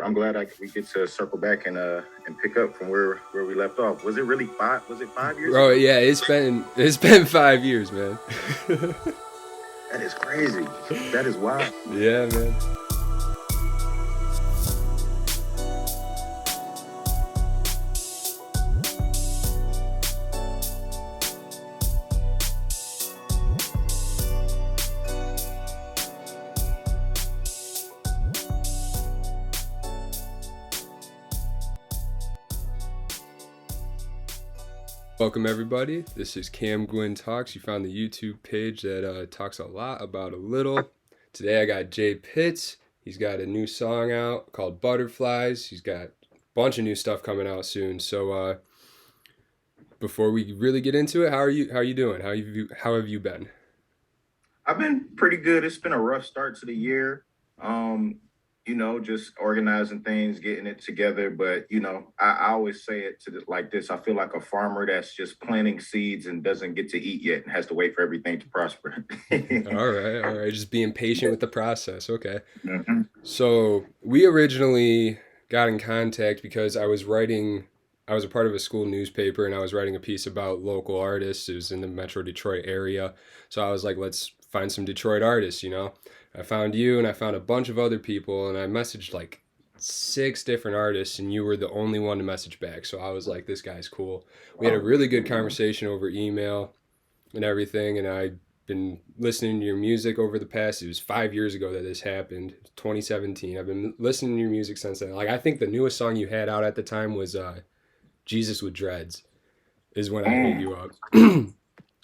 I'm glad we get to circle back and pick up from where we left off. Was it really five? Was it 5 years Bro, ago? yeah, it's been 5 years, man. That is crazy. That is wild. Yeah, man. Welcome everybody. This is Cam Gwynn Talks. You found the YouTube page that talks a lot about a little. Today I got Jaypitts. He's got a new song out called Butterflies. He's got a bunch of new stuff coming out soon. So before we really get into it, how are you doing? How have you been? I've been pretty good. It's been a rough start to the year. Just organizing things, getting it together. But I always say it like this. I feel like a farmer that's just planting seeds and doesn't get to eat yet and has to wait for everything to prosper. All right. Just being patient with the process. Okay. Mm-hmm. So we originally got in contact because I was a part of a school newspaper and I was writing a piece about local artists. It was in the Metro Detroit area. So I was like, let's find some Detroit artists. I found you and I found a bunch of other people and I messaged like 6 different artists and you were the only one to message back. So I was like, this guy's cool. We had a really good conversation over email and everything, and I've been listening to your music over the past, it was 5 years ago that this happened, 2017. I've been listening to your music since then. Like, I think the newest song you had out at the time was Jesus with Dreads is when I hit you up.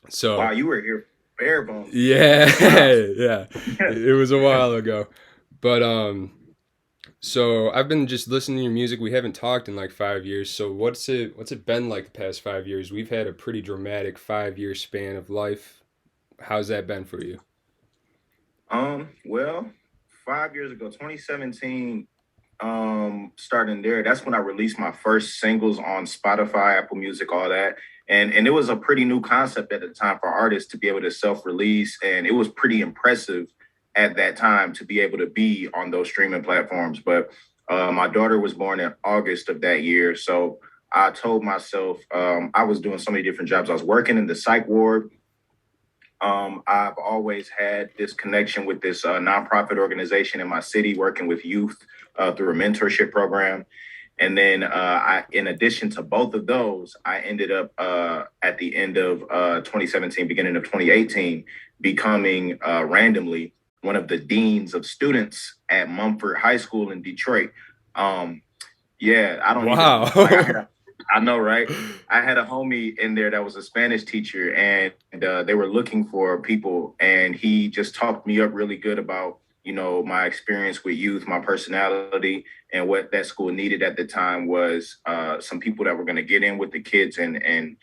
So Wow, you were here bare bones. yeah. Yeah, it was a while ago, but so I've been just listening to your music. We haven't talked in like 5 years. So what's it been like the past 5 years? We've had a pretty dramatic 5 year span of life. How's that been for you? Well, 5 years ago, 2017, starting there, that's when I released my first singles on Spotify, Apple Music, all that. And it was a pretty new concept at the time for artists to be able to self-release. And it was pretty impressive at that time to be able to be on those streaming platforms. But my daughter was born in August of that year. So I told myself I was doing so many different jobs. I was working in the psych ward. I've always had this connection with this nonprofit organization in my city, working with youth through a mentorship program. And then in addition to both of those, I ended up at the end of 2017, beginning of 2018, becoming randomly one of the deans of students at Mumford High School in Detroit. Yeah, I don't Wow. even. I know, right? I had a homie in there that was a Spanish teacher, and they were looking for people, and he just talked me up really good about, my experience with youth, my personality, and what that school needed at the time was some people that were going to get in with the kids and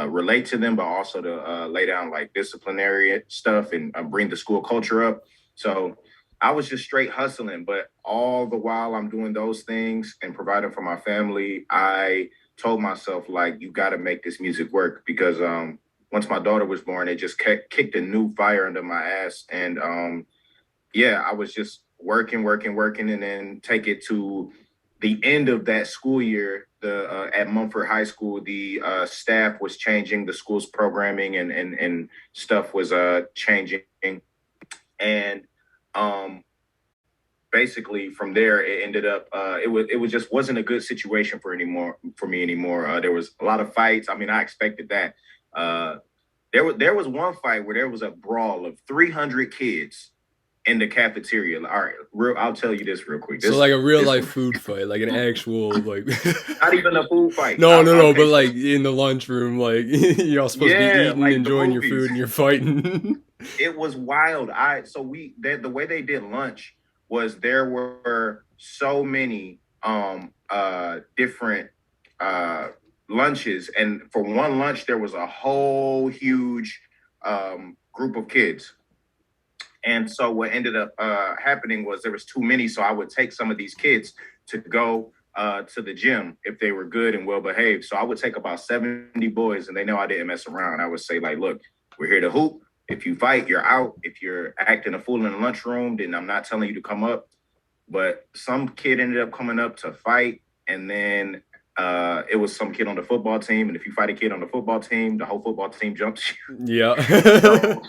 relate to them, but also to lay down like disciplinary stuff and bring the school culture up. So I was just straight hustling, but all the while I'm doing those things and providing for my family, I told myself, like, you got to make this music work because once my daughter was born, it just kicked a new fire under my ass. And I was just working, and then take it to the end of that school year. At Mumford High School, the staff was changing, the school's programming and stuff was changing. And basically from there it ended up it was just wasn't a good situation for me anymore. There was a lot of fights. I mean, I expected that. There was one fight where there was a brawl of 300 kids in the cafeteria. All right, I'll tell you this real quick. So like a real life food fight, like an actual like not even a food fight. No, but like in the lunchroom, like you're all supposed to be eating, like enjoying your food, and you're fighting. It was wild. The way they did lunch was there were so many different lunches, and for one lunch there was a whole huge group of kids. And so what ended up happening was there was too many, so I would take some of these kids to go to the gym if they were good and well behaved. So I would take about 70 boys, and they know I didn't mess around. I would say, like, look, we're here to hoop. If you fight, you're out. If you're acting a fool in the lunchroom, then I'm not telling you to come up. but some kid ended up coming up to fight, and then it was some kid on the football team, and if you fight a kid on the football team, the whole football team jumps you. Yeah. So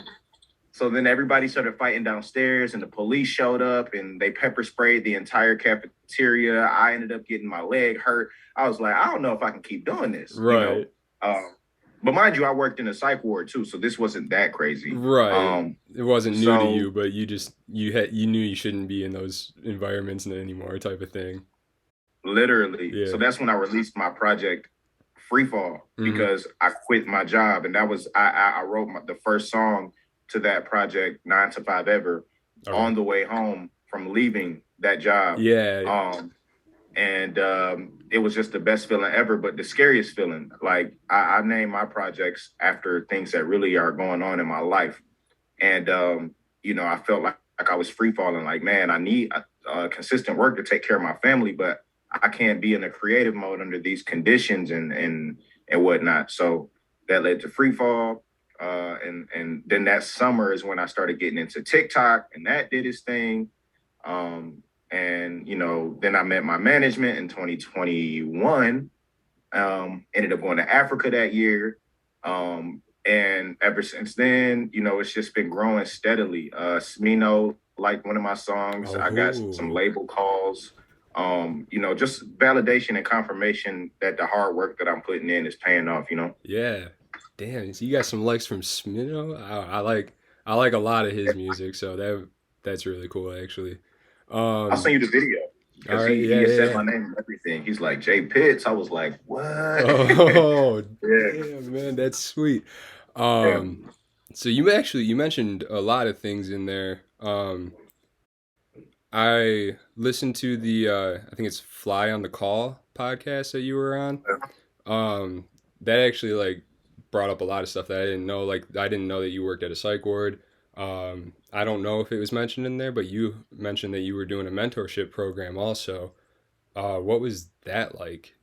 so then everybody started fighting downstairs, and the police showed up, and they pepper sprayed the entire cafeteria. I ended up getting my leg hurt. I was like, I don't know if I can keep doing this, you know. Right. Um, but mind you, I worked in a psych ward too, so this wasn't that crazy. Right. Um, It wasn't new to so you, but you knew you shouldn't be in those environments anymore, type of thing. literally, Yeah. so that's when I released my project Free Fall, Hmm. because I quit my job, and that was I wrote the first song to that project, 9 to 5 Ever, Okay. on the way home from leaving that job. Yeah. Um, and it was just the best feeling ever, but the scariest feeling. Like I name my projects after things that really are going on in my life, and I felt like I was free falling. Like, man, I need consistent work to take care of my family, but I can't be in a creative mode under these conditions and whatnot. So that led to free fall. And then that summer is when I started getting into TikTok, and that did its thing. Um, and then I met my management in 2021. Ended up going to Africa that year. And ever since then, it's just been growing steadily. Smino, like one of my songs, I got some Oh. label calls. Just validation and confirmation that the hard work that I'm putting in is paying off. Yeah. Damn. So you got some likes from Smino. I like a lot of his music, so that's really cool actually. I'll Um. send you the video All because right. he Yeah. had Yeah. said Yeah. my name and everything. He's like Jaypitts. I was like, what? Oh, Yeah. damn, man, that's sweet. Yeah. Um, so you mentioned a lot of things in there. I listened to the I think it's Fly on the Call podcast that you were on. Um, that actually like brought up a lot of stuff that I didn't know. Like I didn't know that you worked at a psych ward. I don't know if it was mentioned in there, but you mentioned that you were doing a mentorship program also. What was that like?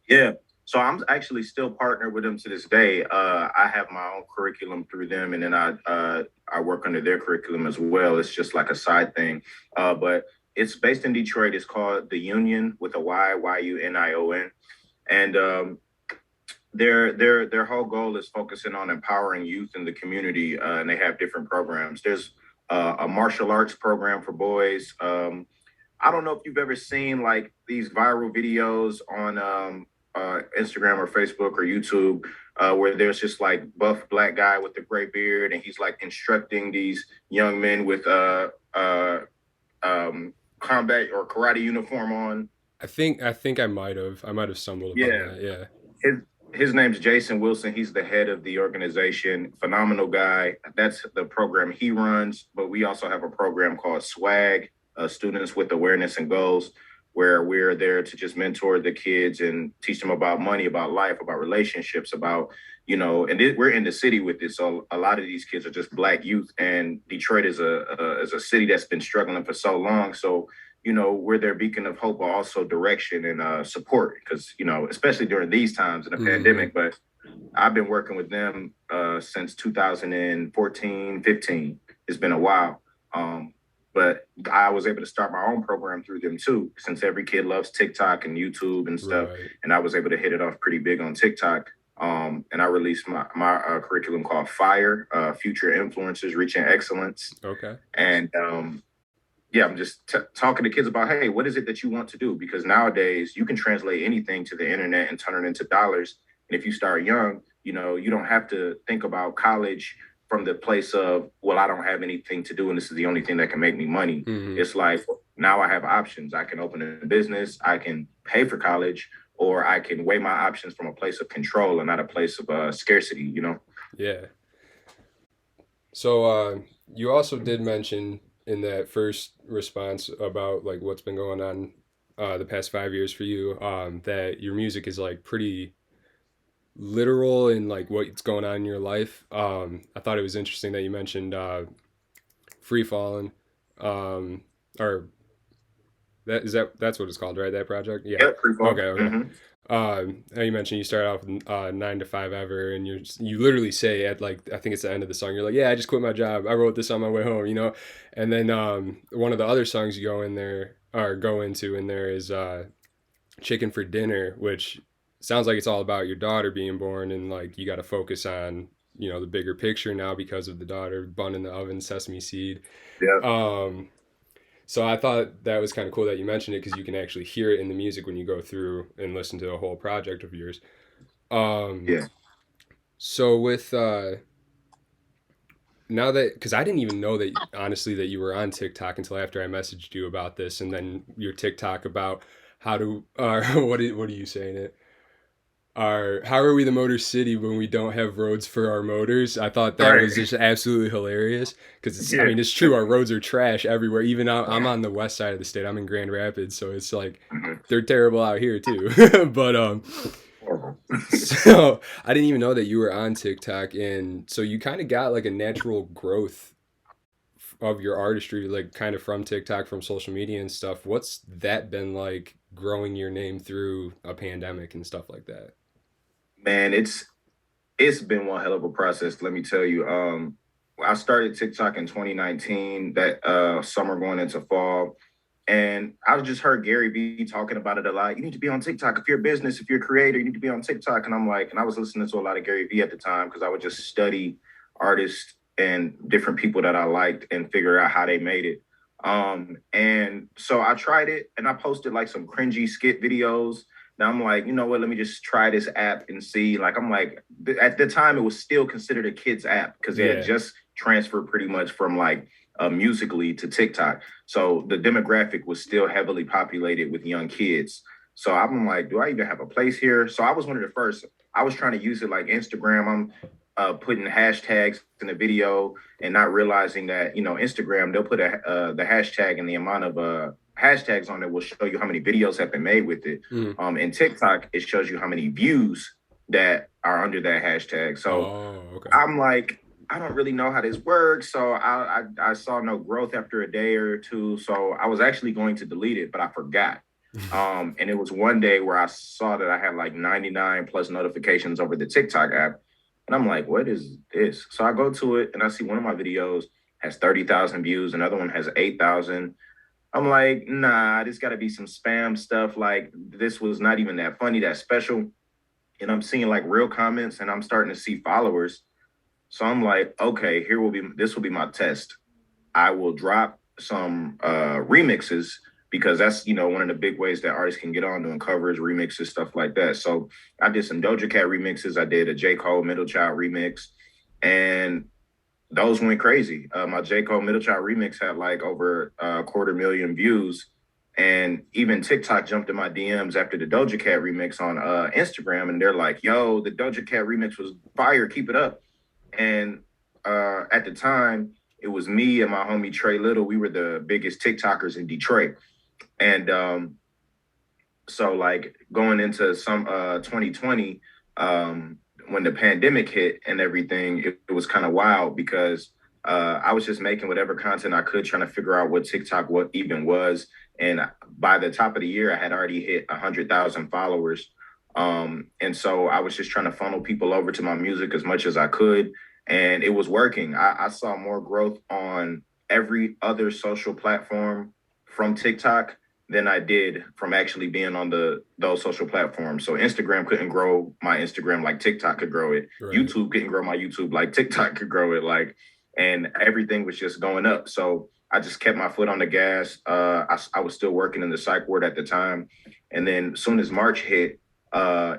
Yeah. So I'm actually still partnered with them to this day. I have my own curriculum through them, and then I work under their curriculum as well. It's just like a side thing, but it's based in Detroit. It's called the Union with a Union, and their whole goal is focusing on empowering youth in the community, and they have different programs. There's a martial arts program for boys. I don't know if you've ever seen like these viral videos on Instagram or Facebook or YouTube, where there's just like buff black guy with a gray beard, and he's like instructing these young men with combat or karate uniform on. I think I might have stumbled upon Yeah, that. Yeah. his his name's Jason Wilson. He's the head of the organization. Phenomenal guy. That's the program he runs. But we also have a program called Swag, Students with Awareness and Goals, where we're there to just mentor the kids and teach them about money, about life, about relationships, we're in the city with this. So a lot of these kids are just black youth, and Detroit is a city that's been struggling for so long. So we're their beacon of hope, but also direction and support, because especially during these times in the Hmm. pandemic. But I've been working with them since 2014, 15. It's been a while. But I was able to start my own program through them too, since every kid loves TikTok and YouTube and stuff. Right. And I was able to hit it off pretty big on TikTok. And I released my curriculum called Fire, Future Influencers Reaching Excellence. Okay. And yeah, I'm just talking to kids about, hey, what is it that you want to do? Because nowadays you can translate anything to the internet and turn it into dollars. And if you start young, you don't have to think about college from the place of, well, I don't have anything to do, and this is the only thing that can make me money. Hmm. It's like now I have options. I can open a business, I can pay for college, or I can weigh my options from a place of control and not a place of scarcity. Yeah. So you also did mention in that first response about like what's been going on the past 5 years for you, that your music is like pretty literal in like what's going on in your life. I thought it was interesting that you mentioned free falling, um, or That's what it's called, right? That project? Yeah. Yep, free fall. Okay, okay. Mm-hmm. You mentioned you started off with 9 to 5 ever, and you literally say at like I think it's the end of the song, you're like, yeah, I just quit my job. I wrote this on my way home, you know. And then one of the other songs you go into in there is Chicken for Dinner, which sounds like it's all about your daughter being born, and like you got to focus on the bigger picture now because of the daughter, bun in the oven, sesame seed. Yep. Um, so I thought that was kind of cool that you mentioned it because you can actually hear it in the music when you go through and listen to a whole project of yours. Um, Yeah. so with now that because I didn't even know that honestly that you were on TikTok until after I messaged you about this, and then your TikTok about how to what are you saying it? How are we the Motor City when we don't have roads for our motors? I thought that Right. was just absolutely hilarious because I Yeah. mean it's true, our roads are trash everywhere. Even I'm on the west side of the state. I'm in Grand Rapids, so it's like Mhm. they're terrible out here too. But Horrible. so I didn't even know that you were on TikTok, and so you kind of got like a natural growth of your artistry, like kind of from TikTok, from social media and stuff. What's that been like growing your name through a pandemic and stuff like that? Man, it's been one hell of a process, let me tell you. I started TikTok in 2019, that summer going into fall. And I just heard Gary Vee talking about it a lot. You need to be on TikTok. If you're a business, if you're a creator, you need to be on TikTok. And I'm like, and I was listening to a lot of Gary Vee at the time because I would just study artists and different people that I liked and figure out how they made it. And so I tried it and I posted like some cringy skit videos. Now I'm like, you know what? Let me just try this app and see. Like, I'm like, at the time, it was still considered a kids app because they had Yeah. just transferred pretty much from like Musically to TikTok. So the demographic was still heavily populated with young kids. So I'm like, do I even have a place here? So I was one of the first. I was trying to use it like Instagram. I'm putting hashtags in the video and not realizing that Instagram they'll put the hashtag and the amount of hashtags on it will show you how many videos have been made with it. Mm. In TikTok, it shows you how many views that are under that hashtag. So Oh, okay. I'm like, I don't really know how this works. So I saw no growth after a day or two. So I was actually going to delete it, but I forgot. And it was one day where I saw that I had like 99 plus notifications over the TikTok app. And I'm like, what is this? So I go to it and I see one of my videos has 30,000 views, another one has 8,000. I'm like, nah, this got to be some spam stuff. Like, this was not even that funny, that special. And I'm seeing like real comments and I'm starting to see followers. So I'm like, okay, this will be my test. I will drop some remixes because that's one of the big ways that artists can get on doing covers, remixes, stuff like that. So I did some Doja Cat remixes. I did a J. Cole Middle Child remix, and those went crazy. My J. Cole Middle Child remix had like over a 250,000 views. And even TikTok jumped in my DMs after the Doja Cat remix on Instagram, and they're like, "Yo, the Doja Cat remix was fire. Keep it up." And at the time, it was me and my homie Trey Little. We were the biggest TikTokers in Detroit. And so like going into some 2020, when the pandemic hit and everything, it was kind of wild because I was just making whatever content I could, trying to figure out what TikTok what even was. And by the top of the year, I had already hit 100,000 followers. And so I was just trying to funnel people over to my music as much as I could. And it was working. I saw more growth on every other social platform from TikTok than I did from actually being on those social platforms. So Instagram couldn't grow my Instagram like TikTok could grow it. Right. YouTube couldn't grow my YouTube like TikTok could grow it. Like, and everything was just going up. So I just kept my foot on the gas. I was still working in the psych ward at the time, and then as soon as March hit,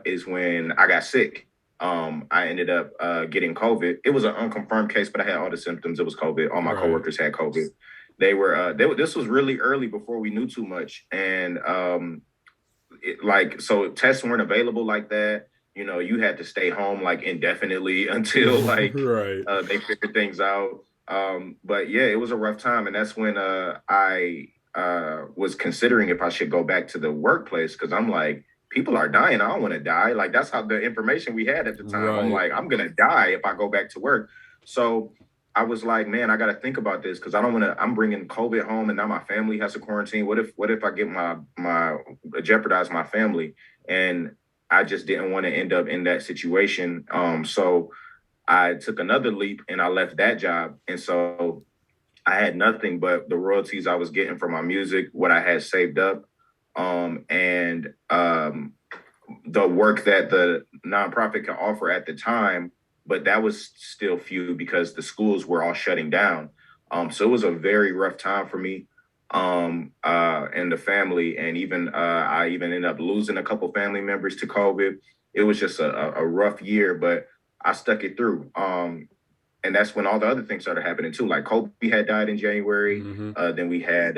is when I got sick. I ended up getting COVID. It was an unconfirmed case, but I had all the symptoms. It was COVID. All my Right. coworkers had COVID. This was really early before we knew too much, and so tests weren't available like that. You had to stay home like indefinitely until like Right. they figured things out. But yeah, it was a rough time, and that's when I was considering if I should go back to the workplace because I'm like, people are dying. I don't want to die. Like that's how the information we had at the time. I'm Right. like, I'm gonna die if I go back to work. So I was like, man, I got to think about this because I don't want to. I'm bringing COVID home, and now my family has to quarantine. What if I get my jeopardize my family? And I just didn't want to end up in that situation. So I took another leap and I left that job, and so I had nothing but the royalties I was getting from my music, what I had saved up, and the work that the nonprofit can offer at the time, but that was still few because the schools were all shutting down. So it was a very rough time for me and the family, and even I even ended up losing a couple family members to COVID. It was just a rough year, but I stuck it through. And that's when all the other things started happening too. Like Kobe had died in January. Mm-hmm. Then we had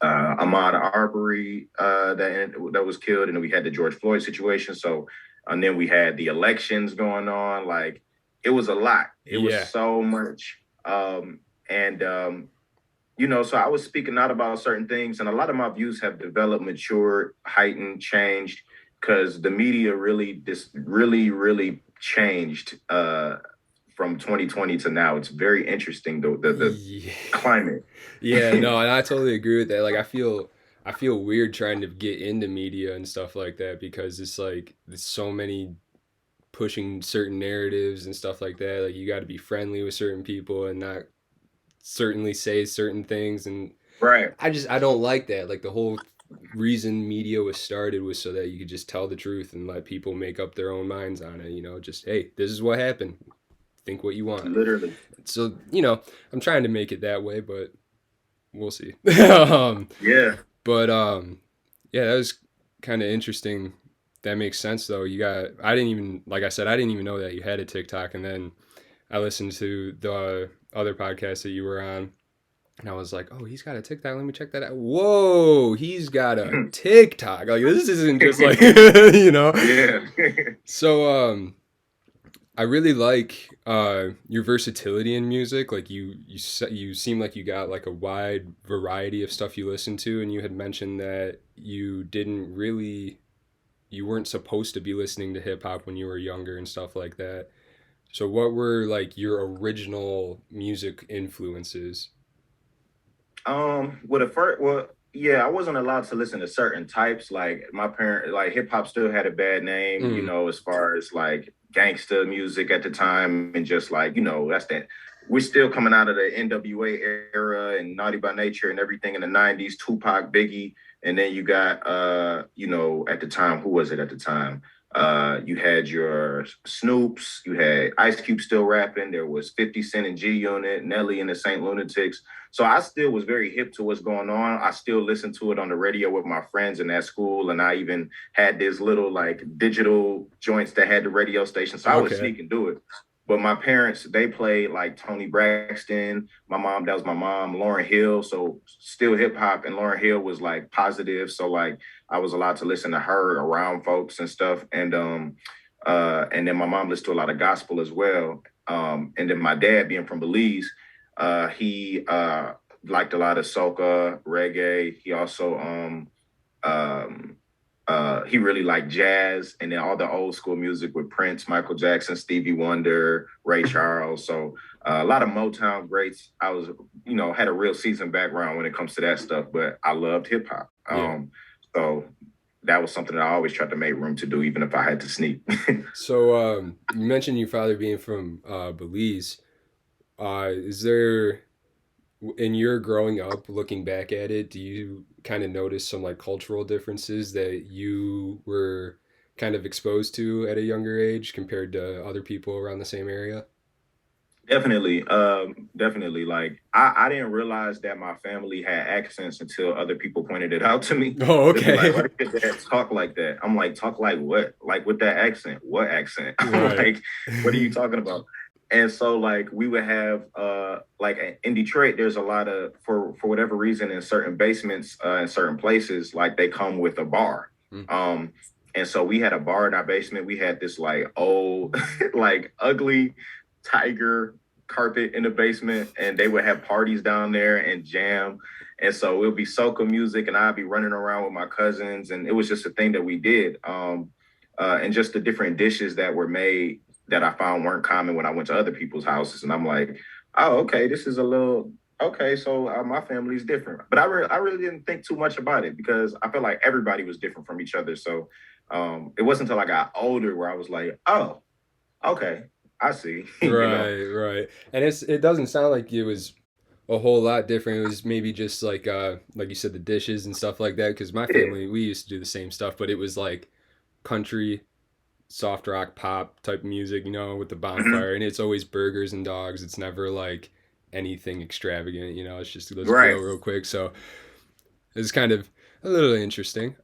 Ahmaud Arbery that was killed, and then we had the George Floyd situation. So, and then we had the elections going on. Like it was a lot. It was Yeah. so much. And so I was speaking out about certain things, and a lot of my views have developed, matured, heightened, changed because the media really changed from 2020 to now. It's very interesting the Yeah. climate. Yeah, no, and I totally agree with that. Like I feel weird trying to get into media and stuff like that because it's like there's so many pushing certain narratives and stuff like that. Like you got to be friendly with certain people and not certainly say certain things, and Right. I don't like that. Like the whole reason media was started was so that you could just tell the truth and let people make up their own minds on it, just hey, this is what happened. Think what you want. Literally. So, I'm trying to make it that way, but we'll see. um, Yeah. but yeah, that was kind of interesting. That makes sense though. I didn't even, like I said, I didn't even know that you had a TikTok, and then I listened to the other podcast that you were on, and I was like, oh, he's got a TikTok. Let me check that out. Whoa, he's got a TikTok. Like this isn't just like, Yeah. So I really like your versatility in music. Like you seem like you got like a wide variety of stuff you listen to, and you had mentioned that you weren't supposed to be listening to hip hop when you were younger and stuff like that. So what were like your original music influences? Yeah, I wasn't allowed to listen to certain types. Like my parent, like hip hop still had a bad name, Mm, as far as like gangsta music at the time, and just like that's that. We're still coming out of the NWA era and Naughty by Nature and everything in the '90s. Tupac, Biggie, and then you got at the time, who was it at the time? You had your Snoops, you had Ice Cube still rapping. There was 50 Cent and G Unit, Nelly and the Saint Lunatics. So I still was very hip to what's going on. I still listened to it on the radio with my friends in that school, and I even had this little like digital joints that had the radio station. So I would okay. sneak and do it. But my parents, they played like Tony Braxton. My mom, that was my mom, Lauryn Hill. So still hip hop, and Lauryn Hill was like positive. So like I was allowed to listen to her around folks and stuff. And then my mom listened to a lot of gospel as well. And then my dad, being from Belize, he liked a lot of soca, reggae. He also um, he really liked jazz, and then all the old school music with Prince, Michael Jackson, Stevie Wonder, Ray Charles. So a lot of Motown greats. I was, had a real seasoned background when it comes to that stuff, but I loved hip hop. Yeah. So that was something that I always tried to make room to do, even if I had to sneak. So you mentioned your father being from Belize. Is there in your growing up, looking back at it, do you kind of notice some like cultural differences that you were kind of exposed to at a younger age compared to other people around the same area? Definitely. Like I didn't realize that my family had accents until other people pointed it out to me. Oh, They'd be like, "Why okay. did your dad talk like that?" I'm like, "Talk like what? Like with that accent? What accent? I'm Right. like, what are you talking about?" And so like we would have like in Detroit, there's a lot of for whatever reason in certain basements in certain places, like they come with a bar. Mm. Um, and so we had a bar in our basement. We had this like old, like ugly tiger carpet in the basement, and they would have parties down there and jam. And so it would be soca music, and I'd be running around with my cousins, and it was just a thing that we did. And just the different dishes that were made. that I found weren't common when I went to other people's houses. And I'm like, oh, okay, this is a little okay. So my family's different, but I really didn't think too much about it because I felt like everybody was different from each other. So it wasn't until I got older where I was like, oh, okay, I see. You know, Right, right. And it doesn't sound like it was a whole lot different. It was maybe just like you said, the dishes and stuff like that. Because my yeah. family, we used to do the same stuff, but it was like country, soft rock, pop type music, with the Mhm. bonfire, and it's always burgers and dogs. It's never like anything extravagant. It's just let's Right. grill real quick. So it's kind of a little interesting.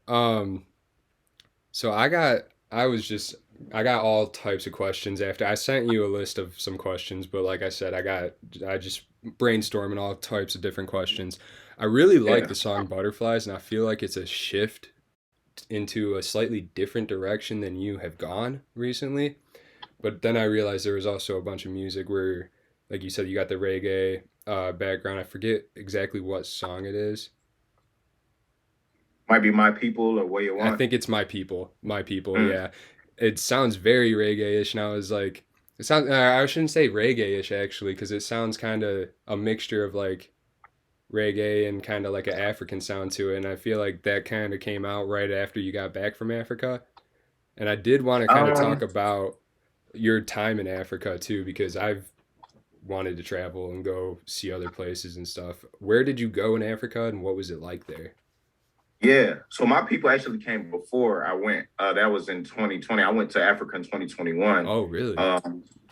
So I was just I got all types of questions after I sent you a list of some questions, but like I said, I just brainstorming all types of different questions. I really like Yeah. the song Butterflies, and I feel like it's a shift into a slightly different direction than you have gone recently. But then I realized there was also a bunch of music where, like you said, you got the reggae background. I forget exactly what song it is. Might be my people or what you I want. think it's My People. My People, Mm. yeah. It sounds very reggae-ish, and I was like, it sounds. I shouldn't say reggae-ish actually, because it sounds kind of a mixture of like reggae and kind of like an African sound to it. And I feel like that kind of came out right after you got back from Africa. And I did want to kind of talk Um, about your time in Africa too, because I've wanted to travel and go see other places and stuff. Where did you go in Africa, and what was it like there? yeah. So my people actually came before I went. That was in 2020. I went to Africa in 2021. Oh, really?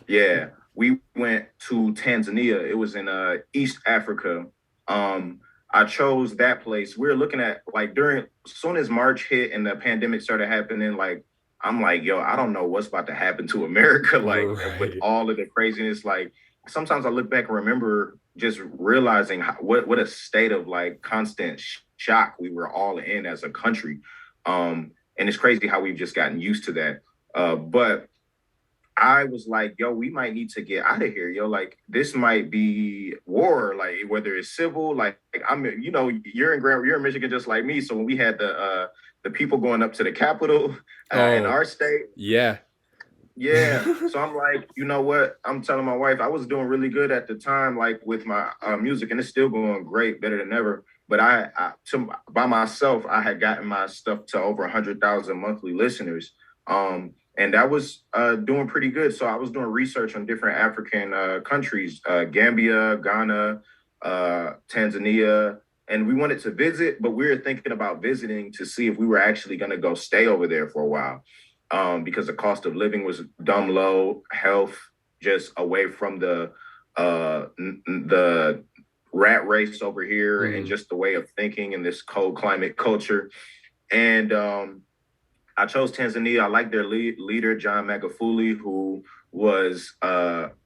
Yeah. We went to Tanzania. It was in East Africa. Um, I chose that place. We were looking at like during as soon as March hit and the pandemic started happening, like I'm like, yo, I don't know what's about to happen to America, like with Right. all of the craziness. Like sometimes I look back and remember just realizing what a state of like constant shock we were all in as a country. And it's crazy how we've just gotten used to that. But I was like, yo, we might need to get out of here, yo. Like, this might be war, like whether it's civil, like I'm, you're in Michigan just like me. So when we had the people going up to the Capitol in Oh, our state, yeah. yeah. So I'm like, you know what? I'm telling my wife I was doing really good at the time, like with my music, and it's still going great, better than ever. But by myself, I had gotten my stuff to over 100,000 monthly listeners, and that was doing pretty good. So I was doing research on different African countries, Gambia, Ghana, Tanzania, and we wanted to visit, but we were thinking about visiting to see if we were actually going to go stay over there for a while because the cost of living was dumb low, health just away from the rat race over here, and Hmm. just the way of thinking in this cold climate culture. And I chose Tanzania. I like their leader, John Magufuli, who was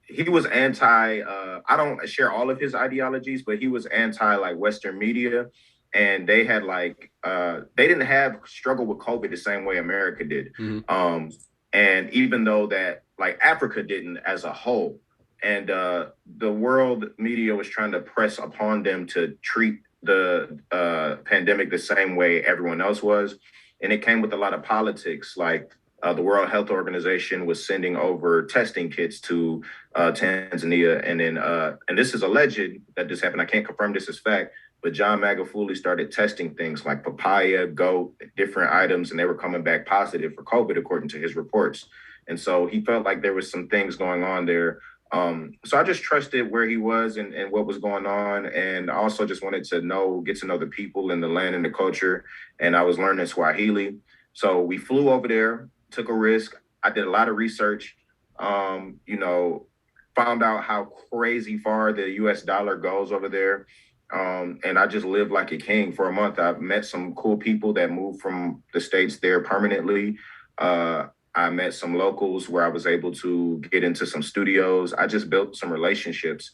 he was anti. I don't share all of his ideologies, but he was anti like Western media, and they had like they didn't have struggle with COVID the same way America did. Hmm. Um, and even though that like Africa didn't as a whole, and the world media was trying to press upon them to treat the pandemic the same way everyone else was, and it came with a lot of politics. Like the World Health Organization was sending over testing kits to Tanzania, and then and this is alleged that this happened. I can't confirm this as fact, but John Magufuli started testing things like papaya, goat, different items, and they were coming back positive for COVID according to his reports. And so he felt like there was some things going on there. So I just trusted where he was and what was going on, and I also just wanted to get to know the people and the land and the culture, and I was learning Swahili. So we flew over there, took a risk. I did a lot of research, you know, found out how crazy far the US dollar goes over there. And I just lived like a king for a month. I've met some cool people that moved from the States there permanently. Uh, I met some locals where I was able to get into some studios. I just built some relationships.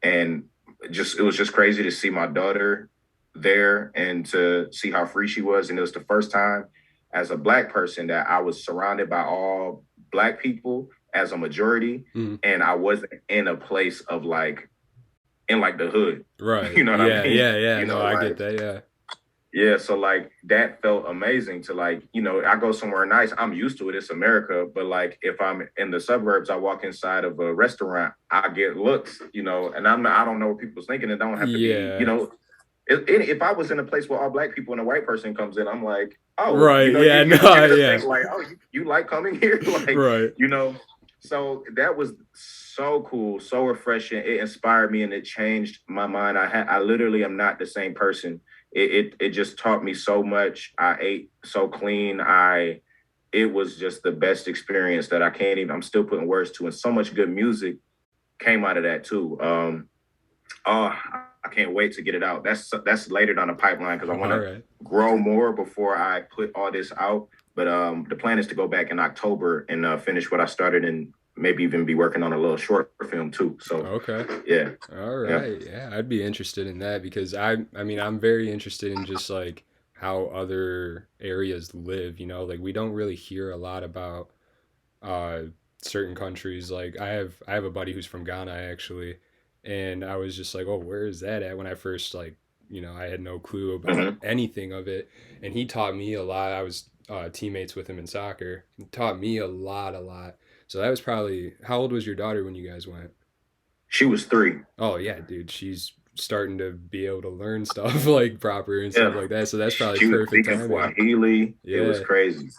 And just it was just crazy to see my daughter there and to see how free she was. And it was the first time as a black person that I was surrounded by all black people as a majority. Hmm. And I wasn't in a place of like in like the hood. Right. You know what I Yeah. mean? Yeah. Yeah. You No, know, I get like that. Yeah. Yeah, so like that felt amazing to like, I go somewhere nice. I'm used to it. It's America. But like if I'm in the suburbs, I walk inside of a restaurant, I get looks, and I don't know what people's thinking. It don't have to be, Yeah. if I was in a place where all black people and a white person comes in, I'm like, oh, Right. you, Yeah. you're No. gonna Yeah. think like, oh, you like coming here, like, Right. you know. So that was so cool, so refreshing. It inspired me and it changed my mind. I literally am not the same person. It just taught me so much. I ate so clean. It was just the best experience that I can't even. I'm still putting words to, and so much good music came out of that too. Oh, I can't wait to get it out. That's later down the pipeline because I want All to right. grow more before I put all this out. But the plan is to go back in October and finish what I started and maybe even be working on a little short film too. So Okay. yeah, All yeah. right. Yeah, I'd be interested in that because I mean, I'm very interested in just like how other areas live, like we don't really hear a lot about uh certain countries. Like I have a buddy who's from Ghana actually, and I was just like, "Oh, where is that at?" when I first like, I had no clue about Mm-hmm. anything of it, and he taught me a lot. I was teammates with him in soccer. He taught me a lot. So that was probably how old was your daughter when you guys went? She was 3. Oh yeah, dude, she's starting to be able to learn stuff like proper and stuff Yeah, like that. So that's probably she was perfect speaking timing. Swahili. It was Yeah. crazy.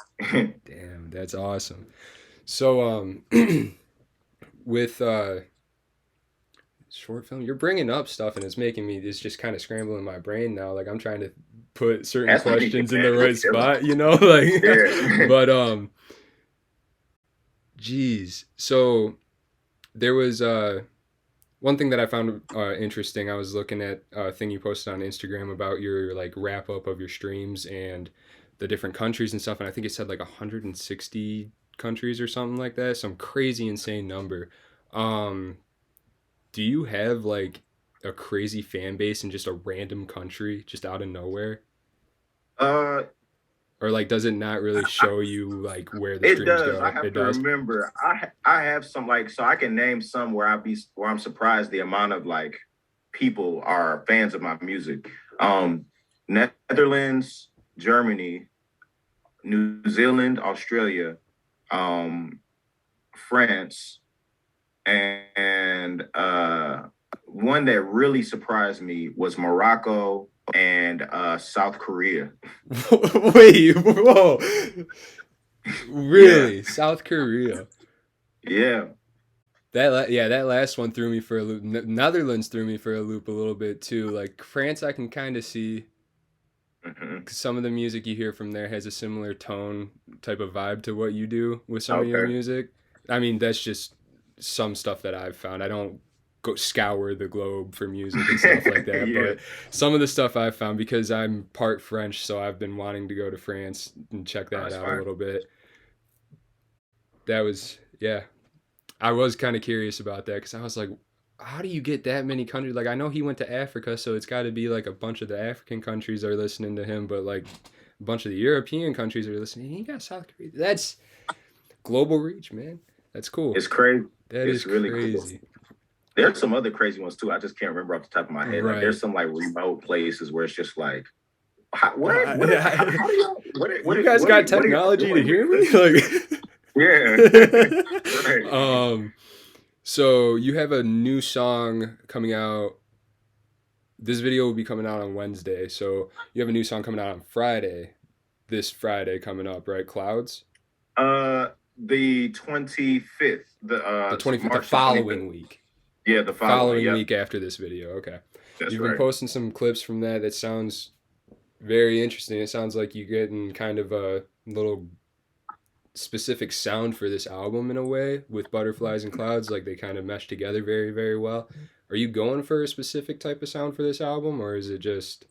Damn, that's awesome. So with short film, you're bringing up stuff and it's just kind of scrambling my brain now. Like I'm trying to put certain That's me, questions in man. the We right chilling. spot, like Yeah. but geez. So there was one thing that I found interesting, I was looking at a thing you posted on Instagram about your like wrap up of your streams and the different countries and stuff, and I think it said like 160 countries or something like that, some crazy insane number. Um, do you have like a crazy fan base in just a random country, just out of nowhere, uh, or like does it not really show you like where the it streams does. I go? have It to does. remember. I have some like so I can name some where I'm surprised the amount of like people are fans of my music. Netherlands, Germany, New Zealand, Australia, um, France, and one that really surprised me was Morocco and South Korea. Wait, whoa, Yeah, really? South Korea? yeah. Yeah, that last one threw me for a loop. Netherlands threw me for a loop a little bit too. Like France, I can kind of see 'cause Hmm. some of the music you hear from there has a similar tone, type of vibe to what you do with some of your Okay, music. I mean, that's just some stuff that I've found. I don't go scour the globe for music and stuff like that, yeah, but some of the stuff I've found because I'm part French, so I've been wanting to go to France and check that that's out a fine. little bit. That was yeah, I was kind of curious about that because I was like, how do you get that many countries? Like, I know he went to Africa, so it's got to be like a bunch of the African countries are listening to him, but like a bunch of the European countries are listening. He got South Korea. That's global reach, man. That's cool. It's crazy. That is It's really cool. crazy. There's some other crazy ones too. I just can't remember off the top of my head. Like there's Right. some like remote places where it's just like, how do y'all, You guys got what are y'all technology to doing hear here? me? Like, Yeah, right. so you have a new song coming out. This video will be coming out on Wednesday. So you have a new song coming out on Friday. This Friday coming up, right? Clouds. The 25th, The 25th, the March the 25th. following week. Yeah, The the following. following Yep, week after this video. Okay. that's You've been right. posting some clips from that. That sounds very interesting. It sounds like you're getting kind of a little specific sound for this album in a way with butterflies and clouds. Like they kind of mesh together very, very well. Are you going for a specific type of sound for this album, or is it just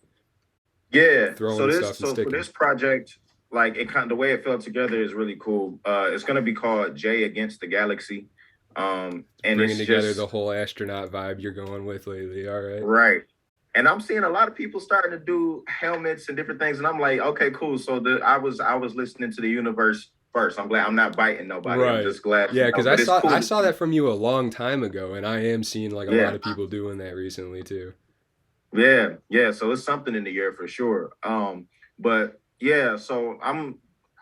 Yeah. throwing stuff and So for sticking? this project, like it kind of the way it fell together is really cool. It's gonna be called Jay Against the Galaxy. And Bringing it's together the just whole astronaut vibe you're going with lately. All right. right. And I'm seeing a lot of people starting to do helmets and different things, and I'm like, okay, cool. So I was listening to the universe first. I'm glad I'm not biting nobody. I'm Right. just glad, Yeah, because but it's I cool to saw see. that from you a long time ago, and I am seeing like a lot Yeah. of people doing that recently too. Yeah, yeah. So it's something in the air for sure. But yeah,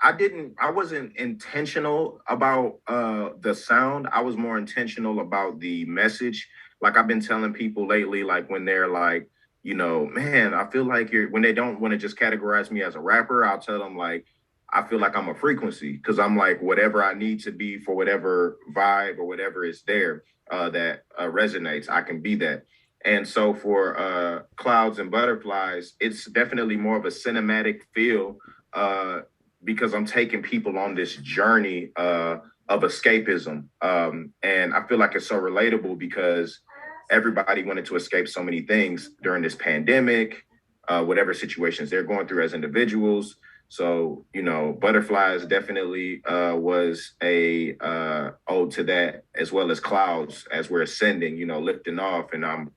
I wasn't intentional about the sound. I was more intentional about the message. Like I've been telling people lately, like when they're like, man, I feel like you're when they don't want to just categorize me as a rapper, I'll tell them like I feel like I'm a frequency because I'm like whatever I need to be for whatever vibe or whatever is there that resonates, I can be that. And so for Clouds and Butterflies, it's definitely more of a cinematic feel uh, because I'm taking people on this journey of escapism. And I feel like it's so relatable because everybody wanted to escape so many things during this pandemic, whatever situations they're going through as individuals. So, Butterflies definitely was a ode to that, as well as Clouds as we're ascending, lifting off. And I'm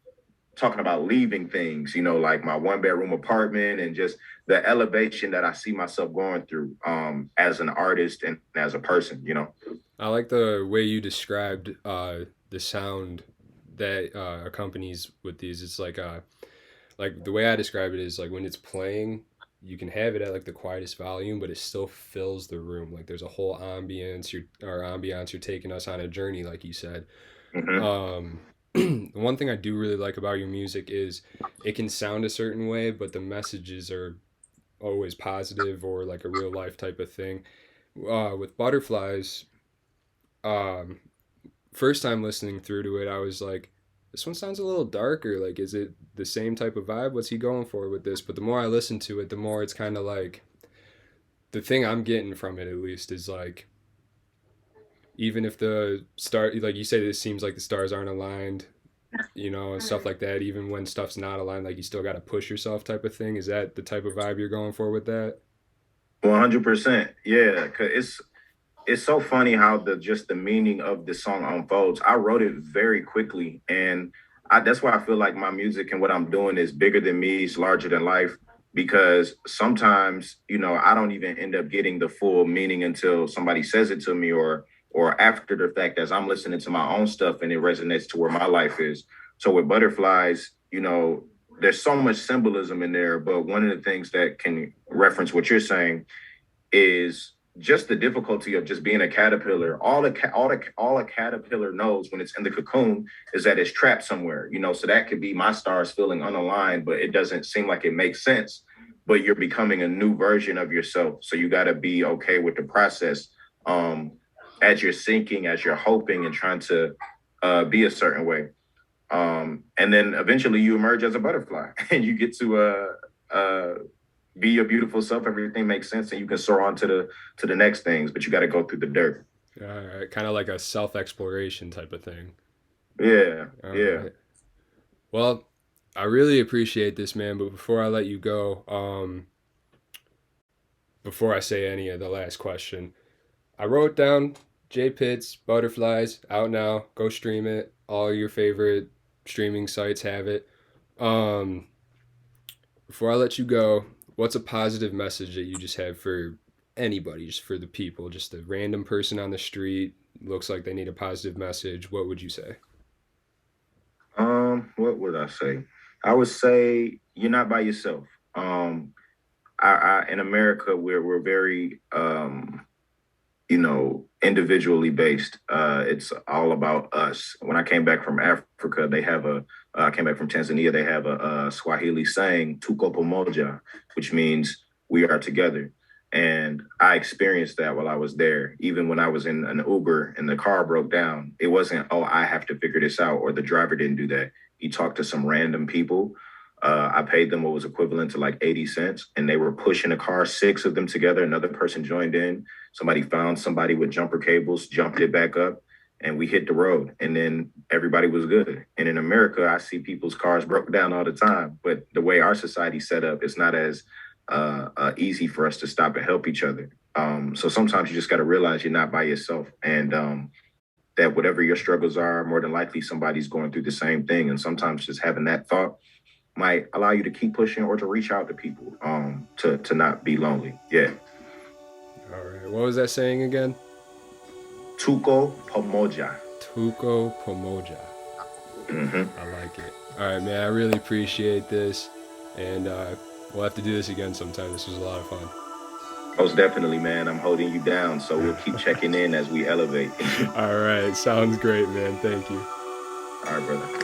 talking about leaving things, like my one bedroom apartment and just the elevation that I see myself going through as an artist and as a person. I like the way you described the sound that accompanies with these. It's like the way I describe it is like when it's playing, you can have it at like the quietest volume, but it still fills the room. Like there's a whole ambiance. You're taking us on a journey, like you said. Mm-hmm. Um, the one thing I do really like about your music is it can sound a certain way, but the messages are always positive or like a real life type of thing. With Butterflies, um, first time listening through to it, I was like, this one sounds a little darker. Like, is it the same type of vibe? What's he going for with this? But the more I listen to it, the more it's kind of like the thing I'm getting from it, at least, is like, even if the star, like you say, this seems like the stars aren't aligned, and stuff like that. Even when stuff's not aligned, like you still got to push yourself, type of thing. Is that the type of vibe you're going for with that? 100%. Yeah, cause it's so funny how the meaning of the song unfolds. I wrote it very quickly, and that's why I feel like my music and what I'm doing is bigger than me, it's larger than life. Because sometimes, I don't even end up getting the full meaning until somebody says it to me, or after the fact, as I'm listening to my own stuff and it resonates to where my life is. So with Butterflies, there's so much symbolism in there. But one of the things that can reference what you're saying is just the difficulty of just being a caterpillar. All a caterpillar knows when it's in the cocoon is that it's trapped somewhere. So that could be my stars feeling unaligned, but it doesn't seem like it makes sense. But you're becoming a new version of yourself, so you got to be okay with the process. Um, as you're sinking, as you're hoping and trying to be a certain way, and then eventually you emerge as a butterfly, and you get to be your beautiful self. Everything makes sense, and you can soar on to the next things. But you got to go through the dirt. All right, kind of like a self exploration type of thing. Yeah, All yeah. right. Well, I really appreciate this, man. But before I let you go, before I say any of the last question, I wrote down Jaypitts, Butterflies, out now. Go stream it. All your favorite streaming sites have it. Um, Before I let you go, what's a positive message that you just have for anybody, just for the people, just a random person on the street looks like they need a positive message? What would you say? What would I say? I would say you're not by yourself. Um, in America, we're very individually based. It's all about us. When I came back from Africa, they have I came back from Tanzania, they have a Swahili saying, Tuko Pamoja, which means we are together. And I experienced that while I was there. Even when I was in an Uber and the car broke down, it wasn't, oh, I have to figure this out, or the driver didn't do that. He talked to some random people. I paid them what was equivalent to like 80 cents, and they were pushing a car, six of them together. Another person joined in. Somebody found somebody with jumper cables, jumped it back up, and we hit the road. And then everybody was good. And in America, I see people's cars broke down all the time. But the way our society's set up, it's not as easy for us to stop and help each other. So sometimes you just got to realize you're not by yourself, and that whatever your struggles are, more than likely somebody's going through the same thing. And sometimes just having that thought might allow you to keep pushing or to reach out to people to not be lonely. Yeah. All right. What was that saying again? Tuko Pomoja. Tuko Pomoja. Hmm. I like it. All right, man. I really appreciate this, and we'll have to do this again sometime. This was a lot of fun. Most definitely, man. I'm holding you down, so we'll keep checking in as we elevate. All right, sounds great, man. Thank you. All right, brother.